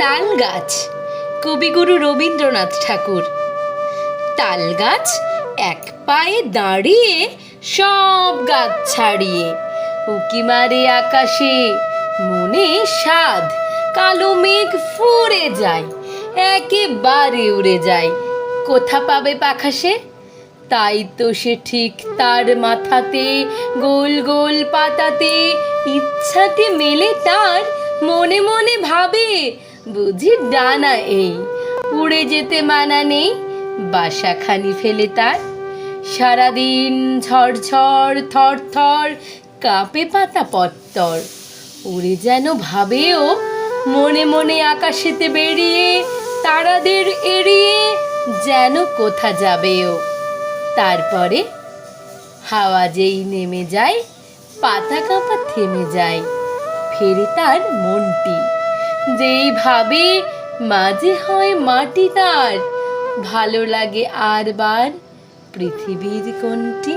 তাল গাছ, কবিগুরু রবীন্দ্রনাথ ঠাকুর। তাল গাছ এক পায়ে দাঁড়িয়ে সব গাছ ছাড়িয়ে, উকি মারে আকাশে, মনে সাধ, কালো মেঘ ফুরে যায়, একেবারে উড়ে যায়, কোথা পাবে পাখা সে? তাই তো সে ঠিক তার মাথাতে গোল গোল পাতাতে ইচ্ছাকে মেলে তার, মনে মনে ভাবে বুঝি ডানা এই, উড়ে যেতে মানা নেই, বাসাখানি ফেলে তার। সারাদিন ঝড়ঝড় থর থর কাঁপে পাতা পত্তর, উড়ে যেন ভাবেও মনে মনে আকাশেতে বেরিয়ে, তারাদের এড়িয়ে যেন কোথা যাবেও। তারপরে হাওয়া যেই নেমে যায়, পাতা কাঁপা থেমে যায়, ফেরে তার মনটি, যেই ভাবে মাঝে হয় মাটি তার, ভালো লাগে আর বার পৃথিবীর কোনটি।